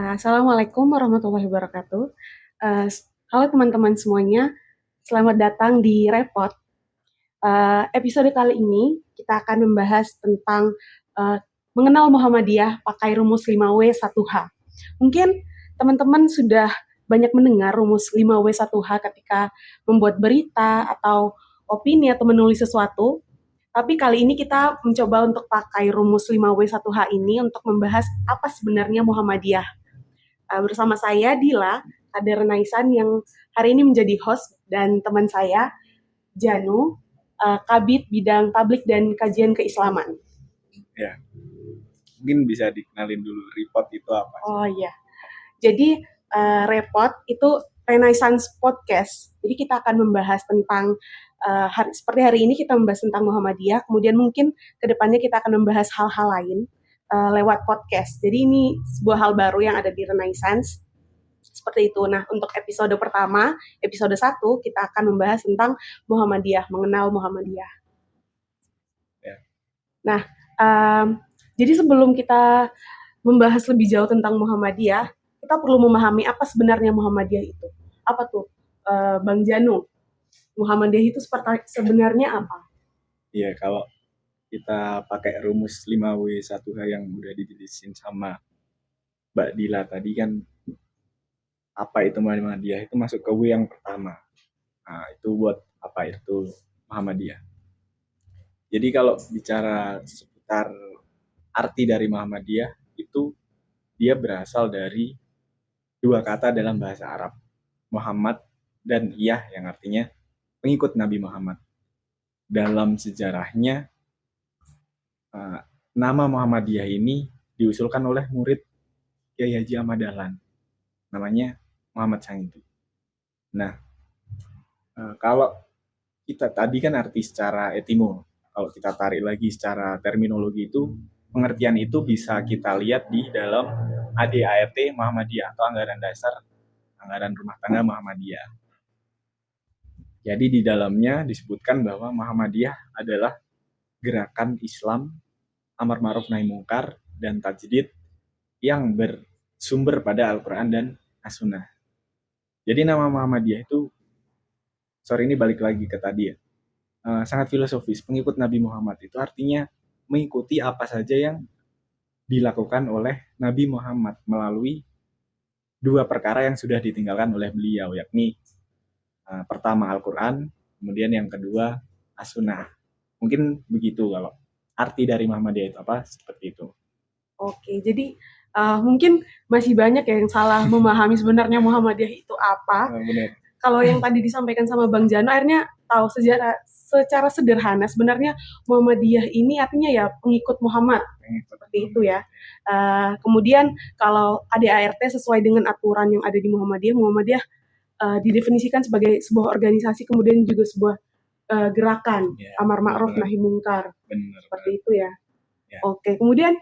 Assalamualaikum warahmatullahi wabarakatuh. Halo teman-teman semuanya, selamat datang di Repot. Episode kali ini kita akan membahas tentang uh, mengenal Muhammadiyah pakai rumus 5W1H. Mungkin teman-teman sudah banyak mendengar rumus 5W1H ketika membuat berita atau opini atau menulis sesuatu. Tapi kali ini kita mencoba untuk pakai rumus 5W1H ini untuk membahas apa sebenarnya Muhammadiyah. Bersama saya Dila, Kader Naisan yang hari ini menjadi host dan teman saya Janu, Kabid Bidang Tablik dan Kajian Keislaman. Ya, mungkin bisa dikenalin dulu report itu apa? Oh iya, jadi report itu Renaissance Podcast. Jadi kita akan membahas tentang seperti hari ini kita membahas tentang Muhammadiyah, kemudian mungkin kedepannya kita akan membahas hal-hal lain lewat podcast. Jadi ini sebuah hal baru yang ada di Renaissance. Seperti itu. Nah, untuk episode pertama, episode 1, kita akan membahas tentang Muhammadiyah, mengenal Muhammadiyah. Ya. Nah, jadi sebelum kita membahas lebih jauh tentang Muhammadiyah, kita perlu memahami apa sebenarnya Muhammadiyah itu. Apa tuh, Bang Janu? Muhammadiyah itu sebenarnya apa? Iya, kalau kita pakai rumus 5W1H yang udah dijelasin sama Mbak Dila tadi kan, apa itu Muhammadiyah itu masuk ke W yang pertama. Nah, itu buat apa itu Muhammadiyah. Jadi kalau bicara seputar arti dari Muhammadiyah, itu dia berasal dari dua kata dalam bahasa Arab, Muhammad dan Iyah, yang artinya pengikut Nabi Muhammad. Dalam sejarahnya, nama Muhammadiyah ini diusulkan oleh murid Kiai Haji Ahmad Dahlan, namanya Muhammad Sangitu. Nah, kalau kita tadi kan arti secara etimo, kalau kita tarik lagi secara terminologi itu, pengertian itu bisa kita lihat di dalam ADART Muhammadiyah atau Anggaran Dasar Anggaran Rumah Tangga Muhammadiyah. Jadi di dalamnya disebutkan bahwa Muhammadiyah adalah gerakan Islam amar ma'ruf nahi mungkar dan tajdid yang bersumber pada Al-Quran dan As-Sunnah. Jadi nama Muhammadiyah itu, ini balik lagi ke tadi ya, sangat filosofis. Pengikut Nabi Muhammad itu artinya mengikuti apa saja yang dilakukan oleh Nabi Muhammad melalui dua perkara yang sudah ditinggalkan oleh beliau, yakni pertama Al-Quran, kemudian yang kedua As-Sunnah. Mungkin begitu kalau arti dari Muhammadiyah itu apa, seperti itu. Oke, jadi mungkin masih banyak yang salah memahami sebenarnya Muhammadiyah itu apa. Benar. Kalau yang tadi disampaikan sama Bang Jano, akhirnya tahu secara sederhana sebenarnya Muhammadiyah ini artinya ya pengikut Muhammad, seperti itu ya. Kemudian kalau ADART sesuai dengan aturan yang ada di Muhammadiyah didefinisikan sebagai sebuah organisasi, kemudian juga sebuah gerakan amar ma'ruf nahi mungkar, seperti itu ya. Oke, kemudian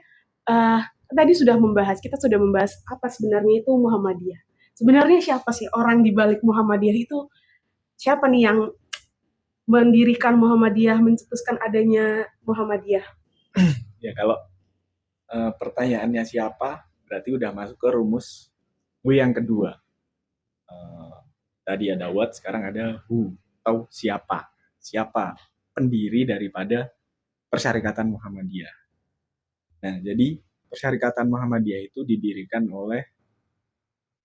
tadi kita sudah membahas apa sebenarnya itu Muhammadiyah. Sebenarnya siapa sih orang di balik Muhammadiyah itu? Siapa nih yang mendirikan Muhammadiyah, mencetuskan adanya Muhammadiyah? Ya, kalau pertanyaannya siapa, berarti udah masuk ke rumus W yang kedua. Tadi ada what, sekarang ada who, atau siapa. Siapa pendiri daripada Persyarikatan Muhammadiyah. Nah, jadi Persyarikatan Muhammadiyah itu didirikan oleh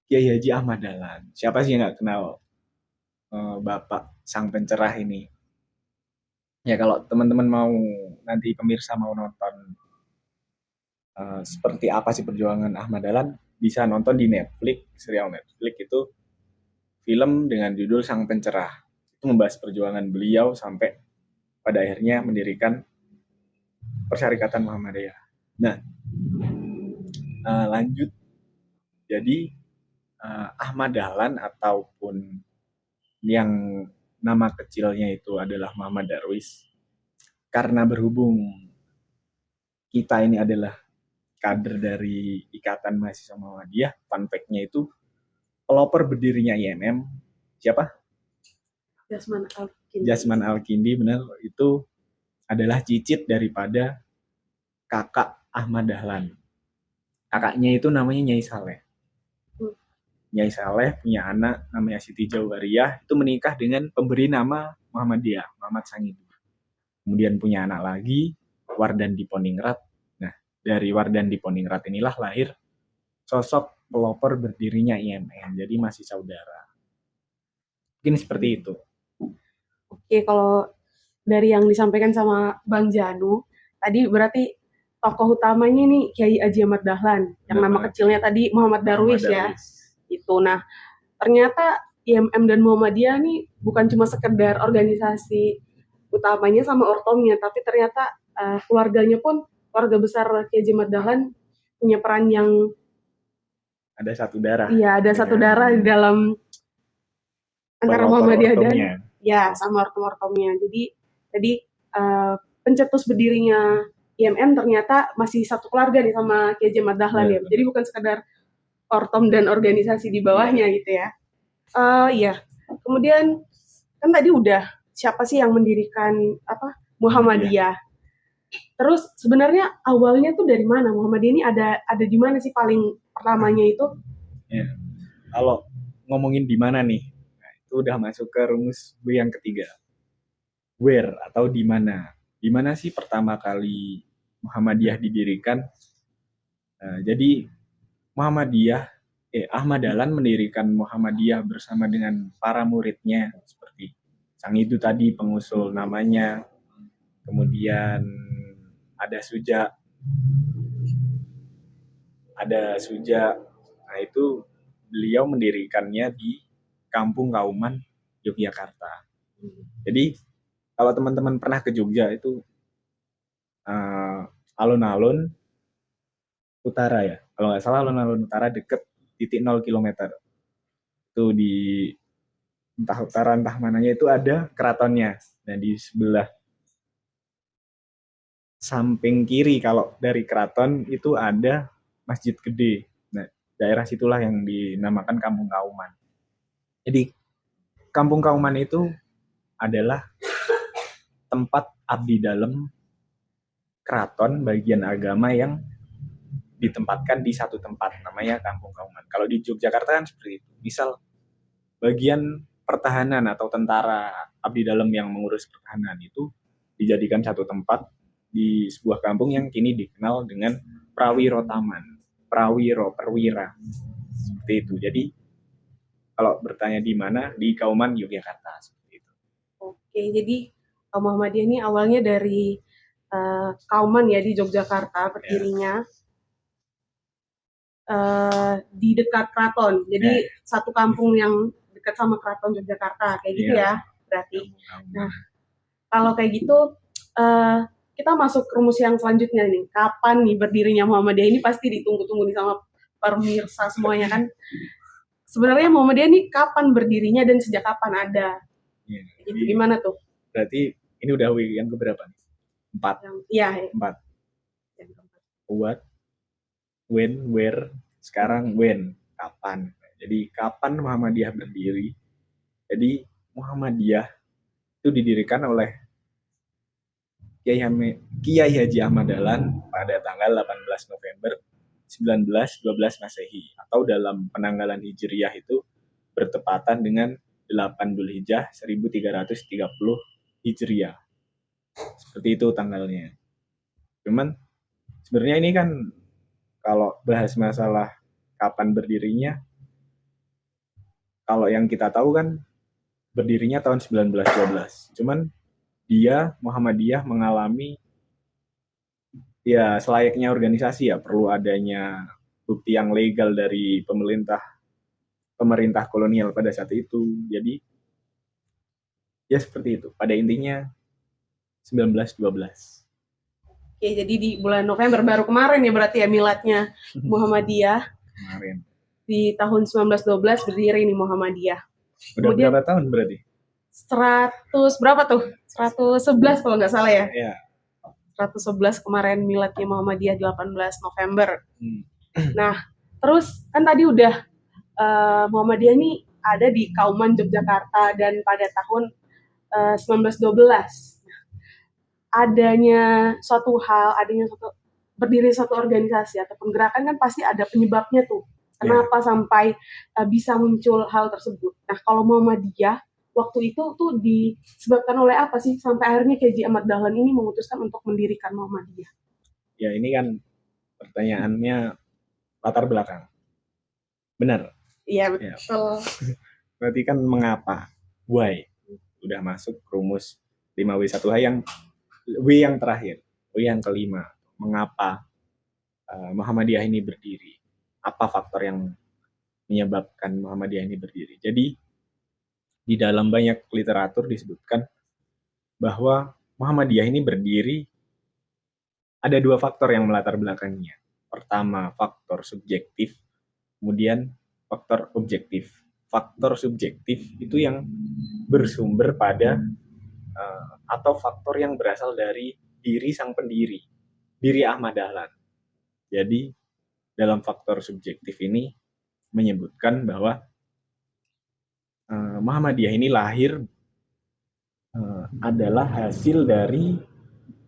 Kiai Haji Ahmad Dahlan. Siapa sih yang nggak kenal Bapak Sang Pencerah ini? Ya, kalau teman-teman mau, nanti pemirsa mau nonton seperti apa sih perjuangan Ahmad Dahlan, bisa nonton di Netflix, serial Netflix itu film dengan judul Sang Pencerah. Itu membahas perjuangan beliau sampai pada akhirnya mendirikan Persyarikatan Muhammadiyah. Nah, lanjut. Jadi Ahmad Dahlan ataupun yang nama kecilnya itu adalah Muhammad Darwis, karena berhubung kita ini adalah kader dari Ikatan Mahasiswa Muhammadiyah, fun fact-nya itu pelopor berdirinya IMM siapa? Jasman Al-Kindi, benar, itu adalah cicit daripada kakak Ahmad Dahlan. Kakaknya itu namanya Nyai Saleh. Nyai Saleh punya anak namanya Siti Jawariyah, itu menikah dengan pemberi nama Muhammadiyah, Muhammad Sangitu. Kemudian punya anak lagi, Wardan Diponingrat. Nah, dari Wardan Diponingrat inilah lahir sosok pelopor berdirinya IMN. Jadi masih saudara. Mungkin seperti itu. Oke, kalau dari yang disampaikan sama Bang Janu, tadi berarti tokoh utamanya nih Kiai Haji Ahmad Dahlan, yang nama kecilnya tadi Muhammad Darwis ya. Itu. Nah, ternyata IMM dan Muhammadiyah nih bukan cuma sekedar organisasi utamanya sama ortomnya, tapi ternyata keluarganya pun, keluarga besar Kiai Haji Ahmad Dahlan punya peran yang ada satu darah. Iya, ada satu darah di dalam antara Muhammadiyah dan ya sama ortom-ortomnya. Jadi pencetus berdirinya IMM ternyata masih satu keluarga nih sama Kiai Haji Ahmad Dahlan ya. Jadi bukan sekedar ortom dan organisasi di bawahnya gitu ya. Iya. Kemudian kan tadi udah siapa sih yang mendirikan Muhammadiyah. Terus sebenarnya awalnya tuh dari mana Muhammadiyah ini ada di mana sih paling pertamanya itu? Ya. Kalau ngomongin di mana nih, nah, itu udah masuk ke rumus B yang ketiga. Where atau di mana? Di mana sih pertama kali Muhammadiyah didirikan? Jadi Muhammadiyah Ahmad Dahlan mendirikan Muhammadiyah bersama dengan para muridnya seperti Sangitu tadi pengusul namanya, kemudian ada Suja, nah itu beliau mendirikannya di Kampung Kauman, Yogyakarta. Jadi kalau teman-teman pernah ke Jogja itu alun-alun utara ya, kalau nggak salah alun-alun utara deket titik 0 km itu di entah utara entah mananya itu ada keratonnya. Nah di sebelah samping kiri kalau dari keraton itu ada masjid gede. Nah daerah situlah yang dinamakan Kampung Kauman. Jadi Kampung Kauman itu adalah tempat abdi dalam keraton bagian agama yang ditempatkan di satu tempat namanya Kampung Kauman. Kalau di Yogyakarta kan seperti itu. Misal bagian pertahanan atau tentara abdi dalam yang mengurus pertahanan itu dijadikan satu tempat di sebuah kampung yang kini dikenal dengan Prawiro Taman, Prawiro Perwira. Seperti itu. Jadi kalau bertanya di mana, di Kauman Yogyakarta seperti itu. Oke, jadi Muhammadiyah ini awalnya dari Kauman ya di Yogyakarta berdirinya. Di dekat keraton. Jadi satu kampung yang dekat sama keraton Yogyakarta kayak gitu ya berarti. Nah, kalau kayak gitu kita masuk ke rumus yang selanjutnya nih. Kapan nih berdirinya Muhammadiyah ini pasti ditunggu-tunggu nih sama pemirsa semuanya kan. Sebenarnya Muhammadiyah ini kapan berdirinya dan sejak kapan ada? Gitu, gimana tuh? Berarti ini udah yang keberapa nih? 4. Iya. 4. What? When, where, sekarang when, kapan. Jadi kapan Muhammadiyah berdiri? Jadi Muhammadiyah itu didirikan oleh Kiai Haji Ahmad Dahlan pada tanggal 18 November 1912 Masehi atau dalam penanggalan Hijriyah itu bertepatan dengan 8 Dzulhijjah 1330 Hijriyah. Seperti itu tanggalnya. Cuman sebenarnya ini kan kalau bahas masalah kapan berdirinya, kalau yang kita tahu kan berdirinya tahun 1912. Cuman dia Muhammadiyah mengalami ya selayaknya organisasi ya, perlu adanya bukti yang legal dari pemerintah kolonial pada saat itu. Jadi ya seperti itu. Pada intinya 1912. Oke, jadi di bulan November baru kemarin ya berarti ya miladnya Muhammadiyah. Kemarin. Di tahun 1912 berdiri nih Muhammadiyah. Udah kemudian, berapa tahun berarti? 100 berapa tuh? 111 kalau nggak salah ya. Iya. 111 kemarin miladnya Muhammadiyah 18 November. Nah, terus kan tadi udah Muhammadiyah ini ada di Kauman Yogyakarta dan pada tahun 1912. Adanya suatu organisasi ataupun gerakan kan pasti ada penyebabnya tuh. Kenapa sampai bisa muncul hal tersebut? Nah, kalau Muhammadiyah waktu itu tuh disebabkan oleh apa sih sampai akhirnya Kiai Haji Ahmad Dahlan ini memutuskan untuk mendirikan Muhammadiyah? Ya ini kan pertanyaannya latar belakang. Benar. Iya, Ya. betul. Berarti kan mengapa? Why? Udah masuk rumus 5W1H yang W yang terakhir. W yang kelima. Mengapa Muhammadiyah ini berdiri? Apa faktor yang menyebabkan Muhammadiyah ini berdiri? Jadi di dalam banyak literatur disebutkan bahwa Muhammadiyah ini berdiri ada dua faktor yang melatar belakangnya. Pertama, faktor subjektif, kemudian faktor objektif. Faktor subjektif itu yang bersumber pada atau faktor yang berasal dari diri sang pendiri, diri Ahmad Dahlan. Jadi dalam faktor subjektif ini menyebutkan bahwa Muhammadiyah ini lahir adalah hasil dari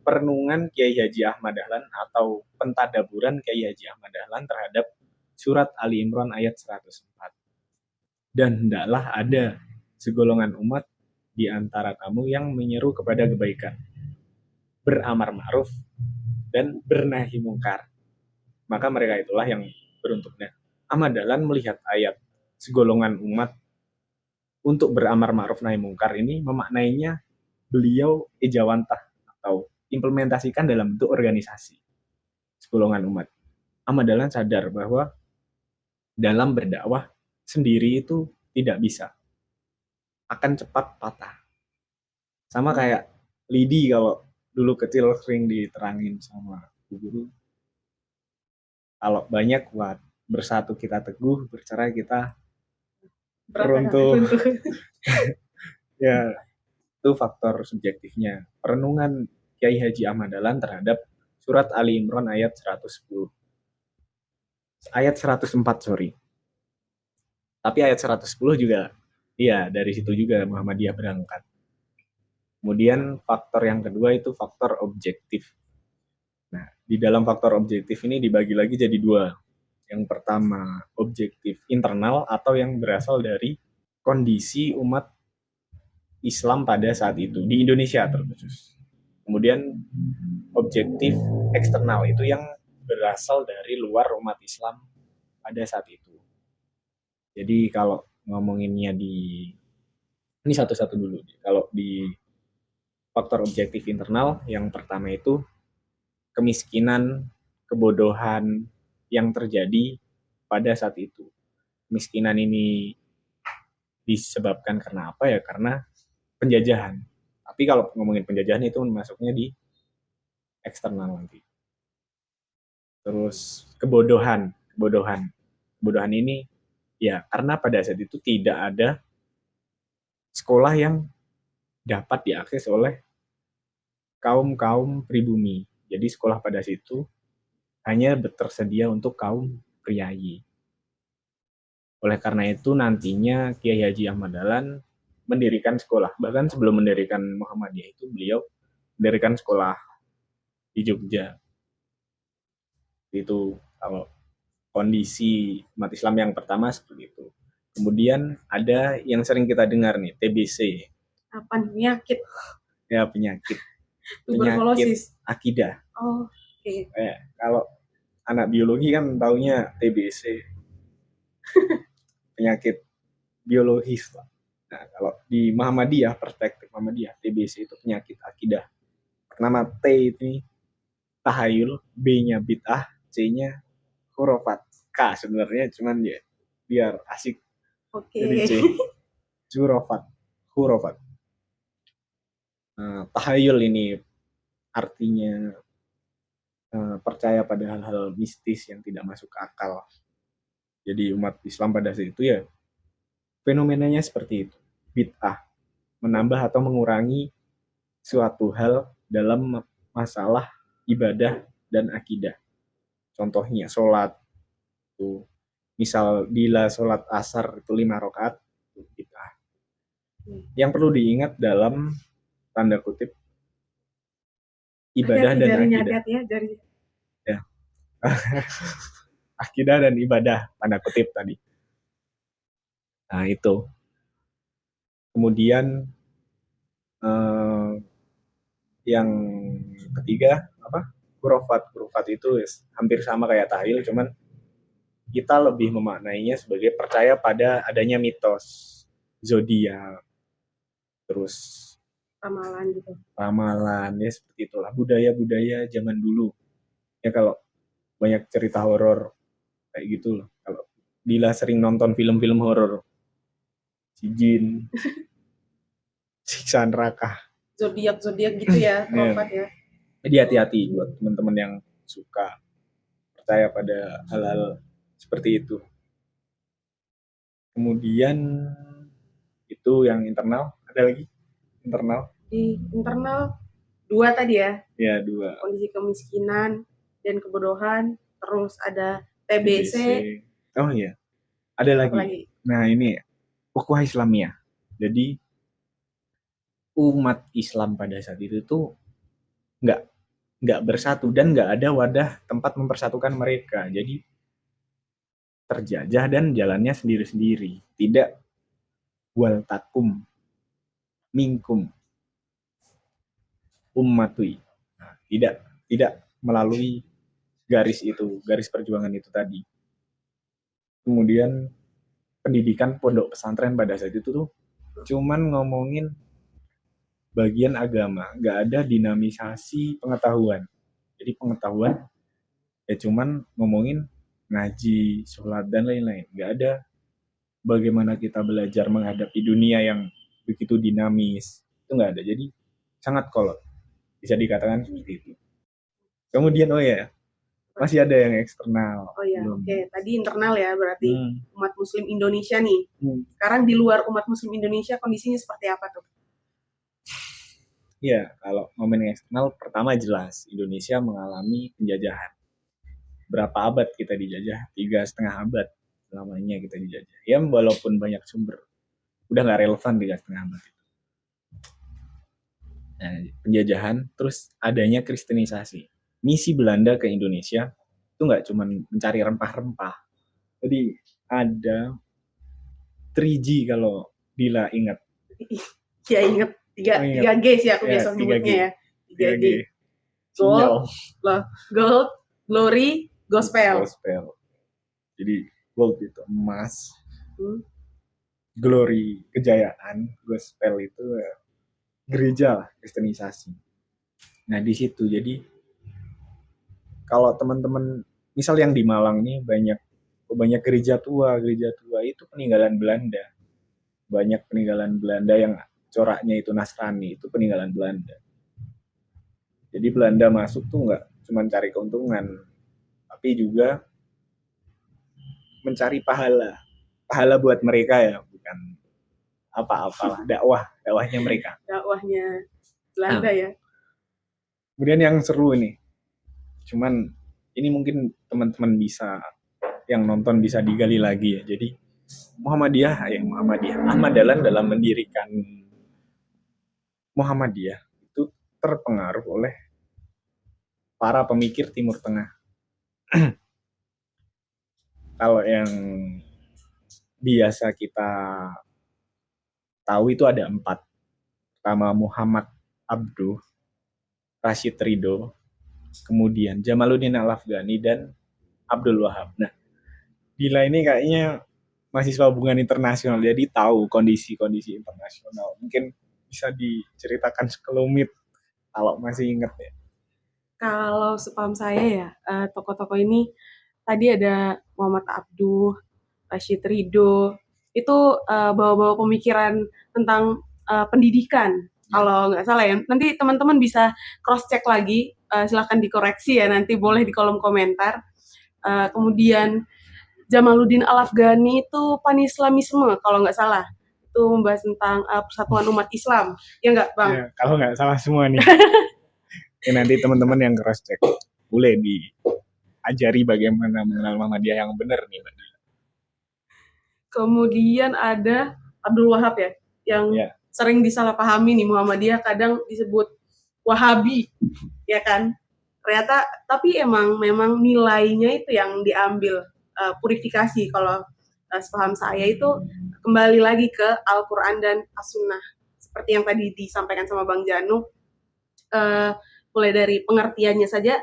perenungan Kiai Haji Ahmad Dahlan atau pentadaburan Kiai Haji Ahmad Dahlan terhadap surat Ali Imran ayat 104. Dan hendaklah ada segolongan umat di antara kamu yang menyeru kepada kebaikan, beramar ma'ruf dan bernahi mungkar. Maka mereka itulah yang beruntungnya. Ahmad Dahlan melihat ayat segolongan umat untuk beramar ma'ruf nahi mungkar ini memaknainya beliau ejawantah atau implementasikan dalam bentuk organisasi segolongan umat. Ahmad Dahlan sadar bahwa dalam berdakwah sendiri itu tidak bisa, akan cepat patah. Sama kayak lidi kalau dulu kecil sering diterangin sama guru, kalau banyak kuat, bersatu kita teguh, bercerai kita runtuh. Ya, itu faktor subjektifnya. Perenungan Kiai Haji Ahmad Dahlan terhadap surat Ali Imran ayat 110. Ayat 104, sorry. Tapi ayat 110 juga, iya dari situ juga Muhammadiyah berangkat. Kemudian faktor yang kedua itu faktor objektif. Nah, di dalam faktor objektif ini dibagi lagi jadi dua. Yang pertama, objektif internal atau yang berasal dari kondisi umat Islam pada saat itu, di Indonesia terkhusus. Kemudian objektif eksternal itu yang berasal dari luar umat Islam pada saat itu. Jadi kalau ngomonginnya ini satu-satu dulu. Kalau di faktor objektif internal, yang pertama itu kemiskinan, kebodohan yang terjadi pada saat itu. Kemiskinan ini disebabkan karena apa ya? Karena penjajahan. Tapi kalau ngomongin penjajahan itu masuknya di eksternal nanti. Terus kebodohan ini ya karena pada saat itu tidak ada sekolah yang dapat diakses oleh kaum pribumi. Jadi sekolah pada situ hanya tersedia untuk kaum priayi. Oleh karena itu nantinya Kiai Haji Ahmad Dahlan mendirikan sekolah. Bahkan sebelum mendirikan Muhammadiyah itu beliau mendirikan sekolah di Jogja. Itu kalau kondisi umat Islam yang pertama seperti itu. Kemudian ada yang sering kita dengar nih, TBC. Apa penyakit? Ya penyakit. Tuberkulosis. Akidah. Oh, oke. Kalau anak biologi kan taunya TBC. Penyakit biologis lah. Nah, kalau di Muhammadiyah, perspektif Muhammadiyah, TBC itu penyakit akidah. Pertama T ini tahayul, B-nya bid'ah, C-nya khurafat. K sebenarnya cuman ya biar asik. Jadi C. Khurafat. Tahayul ini artinya percaya pada hal-hal mistis yang tidak masuk akal. Jadi umat Islam pada saat itu ya fenomenanya seperti itu. Bid'ah, menambah atau mengurangi suatu hal dalam masalah ibadah dan akidah. Contohnya sholat, itu misal bila sholat asar itu 5 rakaat, itu bid'ah. Yang perlu diingat dalam tanda kutip ibadah dan akidah. Ya. akidah dan ibadah tanda kutip tadi. Nah itu. Kemudian yang ketiga apa? Khurafat. Khurafat itu hampir sama kayak tahlil, cuman kita lebih memaknainya sebagai percaya pada adanya mitos, zodiak, terus ramalan ya seperti itulah, budaya-budaya zaman dulu. Ya kalau banyak cerita horor kayak gitu loh. Kalau Dila sering nonton film-film horor, si jin, siksa neraka, zodiak gitu ya, khurafat ya. Jadi hati-hati buat teman-teman yang suka percaya pada hal-hal seperti itu. Kemudian itu yang internal, ada lagi internal? Di internal 2 tadi ya? Ya 2. Kondisi kemiskinan dan kebodohan, terus ada TBC. Oh iya, ada lagi. Nah ini ukhuwah Islamiyah. Jadi umat Islam pada saat itu tuh nggak bersatu dan nggak ada wadah tempat mempersatukan mereka. Jadi terjajah dan jalannya sendiri-sendiri. Tidak wal takum minkum ummatui. Nah, tidak melalui garis itu, garis perjuangan itu tadi. Kemudian pendidikan pondok pesantren pada saat itu tuh cuman ngomongin bagian agama, nggak ada dinamisasi pengetahuan. Jadi pengetahuan ya cuman ngomongin ngaji, sholat dan lain-lain. Nggak ada bagaimana kita belajar menghadapi dunia yang begitu dinamis. Itu nggak ada. Jadi sangat kolot. Bisa dikatakan seperti itu. Kemudian masih ada yang eksternal. Oh ya, oke. Tadi internal ya, berarti umat Muslim Indonesia nih. Sekarang di luar umat Muslim Indonesia kondisinya seperti apa tuh? Ya, kalau ngomongin eksternal, pertama jelas Indonesia mengalami penjajahan. Berapa abad kita dijajah? 3,5 abad lamanya kita dijajah. Ya, walaupun banyak sumber, udah nggak relevan 3,5 abad. Nah, penjajahan, terus adanya kristenisasi. Misi Belanda ke Indonesia itu nggak cuma mencari rempah-rempah. Jadi ada 3G kalau Dila ingat. Ya ingat. 3G sih aku biasa sebutnya ya. 3G. Gold, glory, gospel. Jadi gold itu emas, glory kejayaan, gospel itu gereja kristenisasi. Nah di situ jadi kalau teman-teman misal yang di Malang nih banyak gereja tua itu peninggalan Belanda. Banyak peninggalan Belanda yang coraknya itu Nasrani, itu peninggalan Belanda. Jadi Belanda masuk tuh nggak cuma cari keuntungan, tapi juga mencari pahala buat mereka ya, bukan apa-apalah, dakwahnya mereka. Dakwahnya Belanda ya. Kemudian yang seru ini, cuman ini mungkin teman-teman bisa yang nonton bisa digali lagi ya. Jadi Muhammadiyah, Ahmad Dahlan dalam mendirikan Muhammadiyah itu terpengaruh oleh para pemikir Timur Tengah. Kalau yang biasa kita tahu itu ada 4. Pertama Muhammad Abduh, Rashid Ridho, kemudian Jamaluddin Al-Afghani dan Abdul Wahab. Nah, Dila ini kayaknya mahasiswa hubungan internasional, jadi tahu kondisi-kondisi internasional. Mungkin bisa diceritakan sekelumit kalau masih ingat ya. Kalau sepaham saya ya, tokoh-tokoh ini tadi ada Muhammad Abduh, Rashid Ridho, itu bawa-bawa pemikiran tentang pendidikan. Kalau nggak salah ya, nanti teman-teman bisa cross-check lagi, silahkan dikoreksi ya, nanti boleh di kolom komentar. Kemudian Jamaluddin Al-Afghani itu Pan-Islamisme kalau nggak salah. Itu membahas tentang persatuan umat Islam. Ya nggak, Bang? Ya, kalau nggak salah semua nih. Ya, nanti teman-teman yang cross-check boleh diajari bagaimana mengenal Muhammadiyah yang benar nih, Mbak. Kemudian ada Abdul Wahab ya, yang sering disalahpahami nih, Muhammadiyah kadang disebut Wahabi, ya kan? Ternyata tapi memang nilainya itu yang diambil, purifikasi. Kalau sepaham saya itu kembali lagi ke Al-Quran dan As-Sunnah. Seperti yang tadi disampaikan sama Bang Janu, mulai dari pengertiannya saja,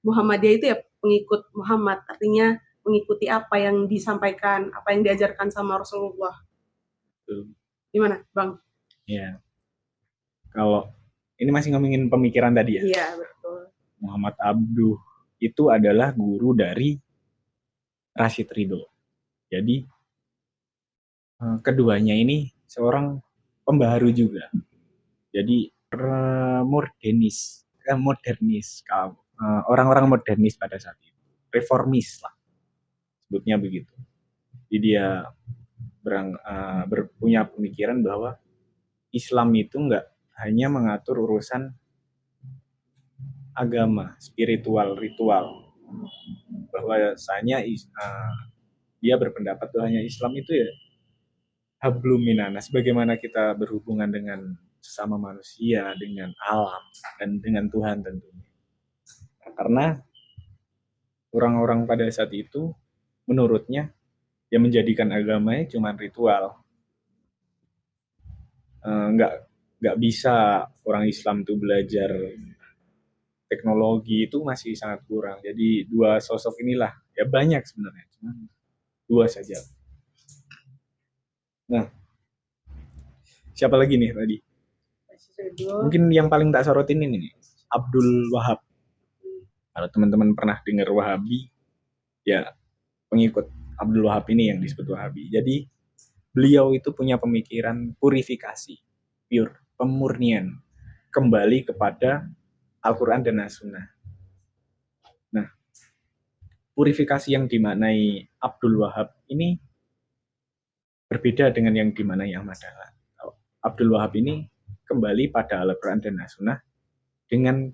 Muhammadiyah itu ya pengikut Muhammad, artinya mengikuti apa yang disampaikan, apa yang diajarkan sama Rasulullah. Gimana, Bang? Ya, kalau ini masih ngomongin pemikiran tadi ya. Iya, betul. Muhammad Abduh itu adalah guru dari Rashid Ridho. Jadi keduanya ini seorang pembaharu juga. Jadi modernis, orang-orang modernis pada saat itu, reformis lah, sebutnya begitu. Jadi dia punya pemikiran bahwa Islam itu nggak hanya mengatur urusan agama, spiritual, ritual. Bahwasanya dia berpendapat bahwa Islam itu ya hablum minanas, bagaimana kita berhubungan dengan sesama manusia, dengan alam, dan dengan Tuhan tentunya. Karena orang-orang pada saat itu, menurutnya, yang menjadikan agamanya cuma ritual. Nggak bisa orang Islam tuh belajar teknologi, itu masih sangat kurang. Jadi dua sosok inilah, ya banyak sebenarnya, cuma dua saja. Nah, siapa lagi nih tadi? Mungkin yang paling tak sorotin ini nih, Abdul Wahab. Kalau teman-teman pernah dengar Wahabi, ya pengikut Abdul Wahab ini yang disebut Wahabi. Jadi beliau itu punya pemikiran purifikasi, pure, pemurnian, kembali kepada Al-Quran dan As-Sunnah. Nah, purifikasi yang dimaknai Abdul Wahab ini berbeda dengan yang dimaknai Ahmad Dahlan. Abdul Wahab ini kembali pada Al-Quran dan As-Sunnah dengan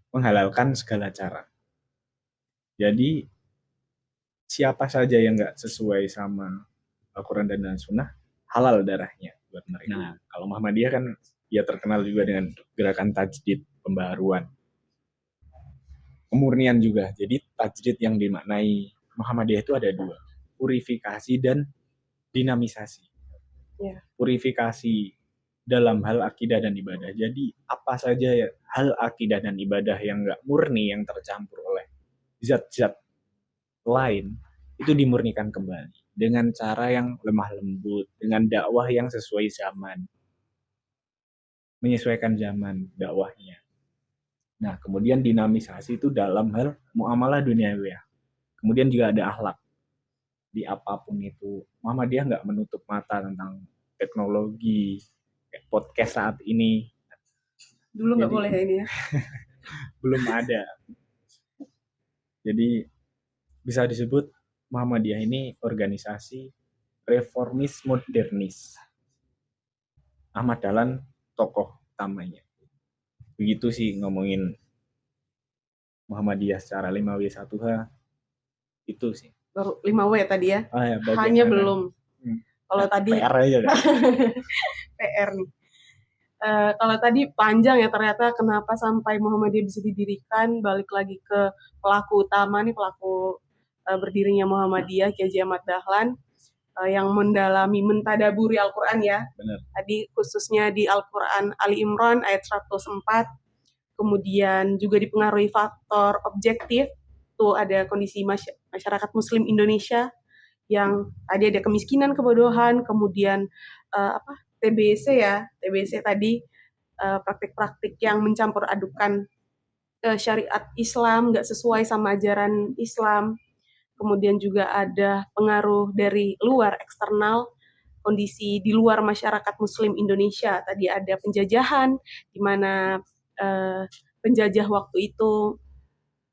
menghalalkan segala cara. Jadi siapa saja yang nggak sesuai sama Al-Quran dan As-Sunnah, halal darahnya buat mereka. Nah, kalau Muhammadiyah kan ya terkenal juga dengan gerakan tajdid, pembaharuan, pemurnian juga. Jadi tajdid yang dimaknai Muhammadiyah itu ada dua, purifikasi dan dinamisasi. Purifikasi dalam hal akidah dan ibadah. Jadi apa saja ya hal akidah dan ibadah yang nggak murni, yang tercampur oleh zat-zat lain, itu dimurnikan kembali dengan cara yang lemah lembut, dengan dakwah yang sesuai zaman, menyesuaikan zaman dakwahnya. Nah, kemudian dinamisasi itu dalam hal muamalah duniawi. Kemudian juga ada akhlak. Di apapun itu, Muhammadiyah nggak menutup mata tentang teknologi, podcast saat ini. Dulu nggak boleh ini ya. Belum ada. Jadi bisa disebut Muhammadiyah ini organisasi reformis modernis. Ahmad Dahlan tokoh utamanya. Begitu sih ngomongin Muhammadiyah secara 5W1H, itu sih. Baru 5W tadi ya? Ya, hanya belum. Kalau tadi PR aja kan? PR nih. Kalau tadi panjang ya, ternyata kenapa sampai Muhammadiyah bisa didirikan, balik lagi ke pelaku utama nih, pelaku berdirinya Muhammadiyah, Kiai Haji Ahmad Dahlan, yang mendalami, mentadaburi Al-Quran ya. Benar. Tadi khususnya di Al-Quran Ali Imran ayat 104, kemudian juga dipengaruhi faktor objektif, tuh ada kondisi masyarakat Muslim Indonesia, yang tadi ada kemiskinan, kebodohan, kemudian TBC ya, TBC tadi praktik-praktik yang mencampur adukan syariat Islam, nggak sesuai sama ajaran Islam. Kemudian juga ada pengaruh dari luar, eksternal, kondisi di luar masyarakat Muslim Indonesia. Tadi ada penjajahan, di mana penjajah waktu itu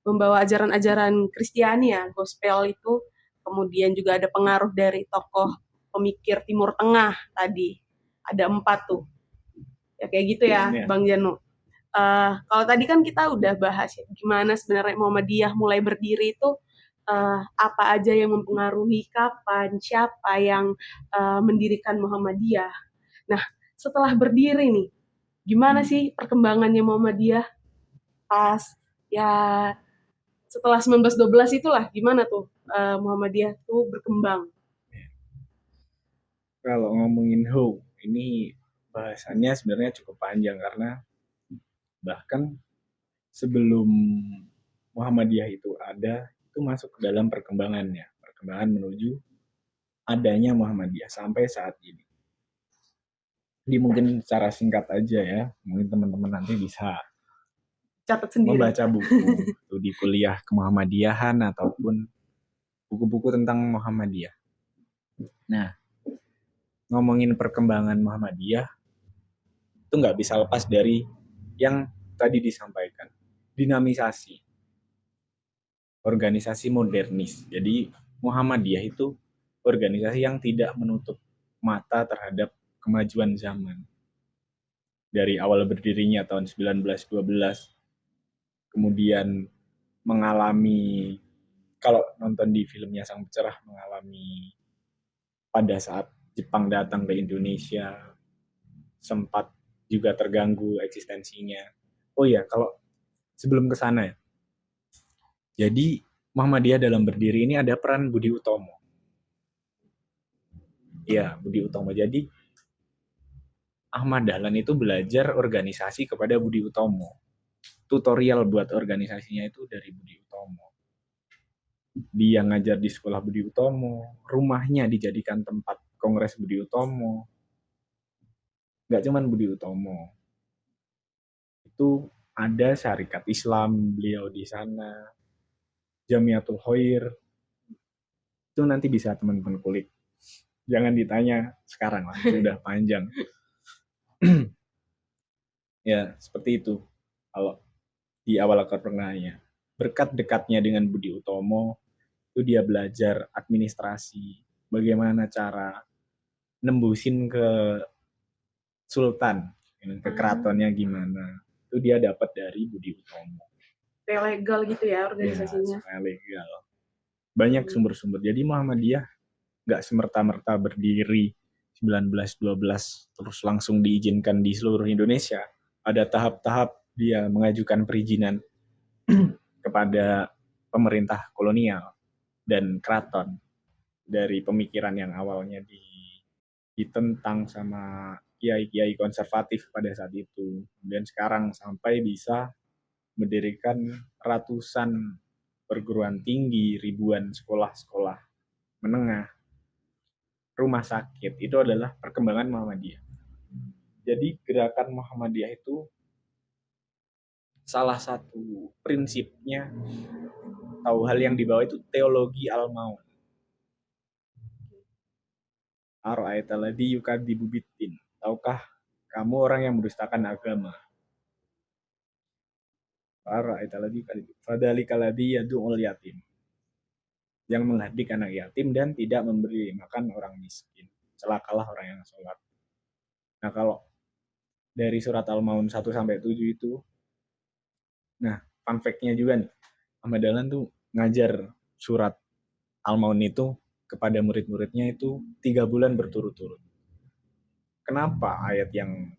membawa ajaran-ajaran Kristiani ya, gospel itu. Kemudian juga ada pengaruh dari tokoh pemikir Timur Tengah tadi. Ada 4 tuh. Ya kayak gitu ya, Bang Janu. Kalau tadi kan kita udah bahas ya, gimana sebenarnya Muhammadiyah mulai berdiri itu, apa aja yang mempengaruhi, kapan, siapa yang mendirikan Muhammadiyah. Nah, setelah berdiri nih, gimana sih perkembangannya Muhammadiyah pas Ya setelah 1912 itulah gimana tuh Muhammadiyah tuh berkembang. Kalau ngomongin How, ini bahasannya sebenarnya cukup panjang karena bahkan sebelum Muhammadiyah itu ada, itu masuk ke dalam perkembangannya, perkembangan menuju adanya Muhammadiyah sampai saat ini. Jadi mungkin secara singkat aja ya, mungkin teman-teman nanti bisa Catat sendiri. membaca buku tuh di kuliah kemuhammadiyahan ataupun buku-buku tentang Muhammadiyah. Nah, ngomongin perkembangan Muhammadiyah itu nggak bisa lepas dari yang tadi disampaikan, dinamisasi, organisasi modernis. Jadi Muhammadiyah itu organisasi yang tidak menutup mata terhadap kemajuan zaman. Dari awal berdirinya tahun 1912, kemudian mengalami, kalau nonton di filmnya Sang Pencerah, mengalami pada saat Jepang datang ke Indonesia, sempat juga terganggu eksistensinya. Oh iya, kalau sebelum ke sana ya. Jadi Muhammadiyah dalam berdiri ini ada peran Budi Utomo. Ya, Budi Utomo. Jadi Ahmad Dahlan itu belajar organisasi kepada Budi Utomo. Tutorial buat organisasinya itu dari Budi Utomo. Dia ngajar di sekolah Budi Utomo, rumahnya dijadikan tempat kongres Budi Utomo. Nggak cuman Budi Utomo, itu ada Syarikat Islam beliau di sana, Jamiatul Khair, itu nanti bisa teman-teman kulik. Jangan ditanya sekarang lah, itu udah panjang. Ya, seperti itu. Kalau di awal akar perkenalnya. Berkat dekatnya dengan Budi Utomo, itu dia belajar administrasi, bagaimana cara nembusin ke sultan, ke keratonnya gimana. Itu dia dapat dari Budi Utomo. Kayak legal gitu ya organisasinya. Ya, supaya legal. Banyak sumber-sumber. Jadi Muhammadiyah nggak semerta-merta berdiri 1912 terus langsung diizinkan di seluruh Indonesia. Ada tahap-tahap dia mengajukan perizinan kepada pemerintah kolonial dan keraton. Dari pemikiran yang awalnya ditentang sama kiai-kiai konservatif pada saat itu. Kemudian sekarang sampai bisa mendirikan ratusan perguruan tinggi, ribuan sekolah-sekolah menengah, rumah sakit. Itu adalah perkembangan Muhammadiyah. Jadi gerakan Muhammadiyah itu salah satu prinsipnya atau hal yang dibawa itu teologi al-maun. Ar-ra'aitalladzi yukadzibu biddin. Tahukah kamu orang yang mendustakan agama? Ar-ra'aitalladzi yukadzibu. Fadzalikal ladzi yad'ul yatim. Yang menghadik anak yatim dan tidak memberi makan orang miskin. Celakalah orang yang sholat. Nah, kalau dari surat Al-Maun 1 sampai 7 itu, nah, fun fact-nya juga nih, Ahmad Dahlan tuh ngajar surat Al-Maun itu kepada murid-muridnya itu 3 bulan berturut-turut. Kenapa ayat yang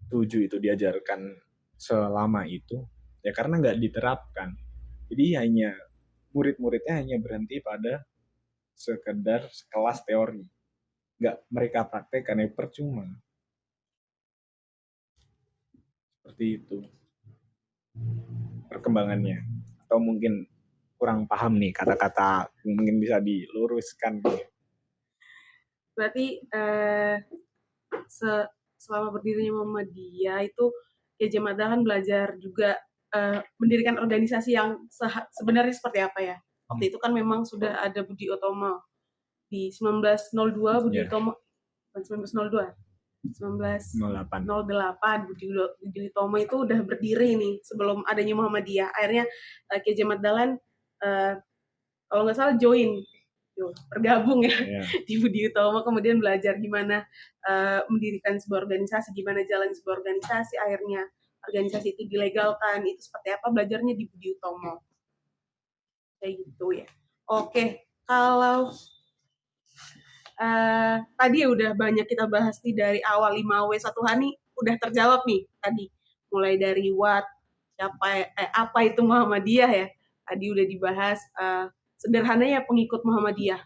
7 itu diajarkan selama itu? Ya karena nggak diterapkan. Jadi hanya murid-muridnya hanya berhenti pada sekedar sekelas teori. Nggak mereka praktekkan, ya percuma. Seperti itu perkembangannya. Atau mungkin kurang paham nih kata-kata, mungkin bisa diluruskan. Berarti selama berdirinya Muhammadiyah itu Kiai Haji Ahmad Dahlan belajar juga mendirikan organisasi yang sebenarnya seperti apa ya. Waktu itu kan memang sudah ada Budi Utomo di 1902 Budi Utomo 1902 1908 Budi Utomo itu udah berdiri nih sebelum adanya Muhammadiyah. Akhirnya Kiai Haji Ahmad Dahlan kalau nggak salah bergabung ya di Budi Utomo, kemudian belajar gimana mendirikan sebuah organisasi, gimana jalan sebuah organisasi, akhirnya organisasi itu dilegalkan, itu seperti apa belajarnya di Budi Utomo. Kayak gitu ya. Oke, kalau tadi ya udah banyak kita bahas nih dari awal 5W 1H nih udah terjawab nih tadi. Mulai dari what, apa itu Muhammadiyah ya. Tadi udah dibahas, sederhananya pengikut Muhammadiyah.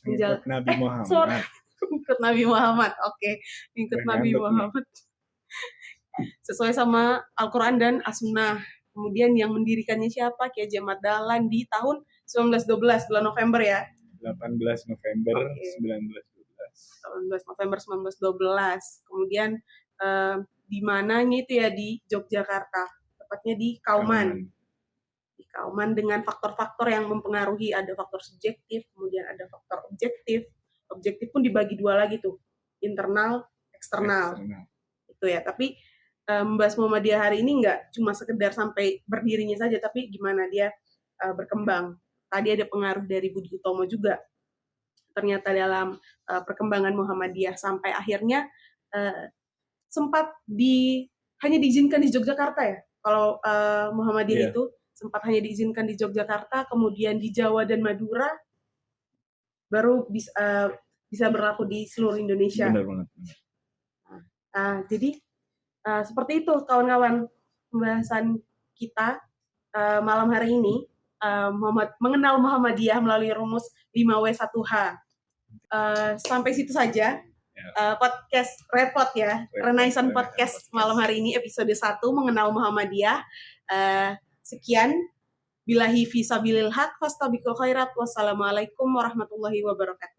Pengikut Nabi Muhammad. Pengikut Nabi Muhammad, oke. Pengikut Nabi Muhammad. Sesuai sama Al-Quran dan As-Sunnah. Kemudian yang mendirikannya siapa? Kiai Haji Ahmad Dahlan di tahun 1912, bulan November ya. 18 November 1912. 18 November 1912. Kemudian di mananya itu ya, di Yogyakarta. Tepatnya di Kauman. Di Kauman dengan faktor-faktor yang mempengaruhi, ada faktor subjektif, kemudian ada faktor objektif. Objektif pun dibagi dua lagi tuh, internal, eksternal. Itu ya, tapi membahas Muhammadiyah hari ini nggak cuma sekedar sampai berdirinya saja, tapi gimana dia berkembang. Tadi ada pengaruh dari Budi Utomo juga ternyata dalam perkembangan Muhammadiyah, sampai akhirnya sempat hanya diizinkan di Yogyakarta ya. Kalau Muhammadiyah itu sempat hanya diizinkan di Yogyakarta, kemudian di Jawa dan Madura baru bisa berlaku di seluruh Indonesia. Benar banget. Jadi seperti itu kawan-kawan pembahasan kita malam hari ini, mengenal Muhammadiyah melalui rumus 5W1H. Sampai situ saja podcast Repot ya, Renaissance Podcast malam hari ini episode 1 mengenal Muhammadiyah. Sekian, billahi fi sabilil haq, fastabiqul khairat, wassalamualaikum warahmatullahi wabarakatuh.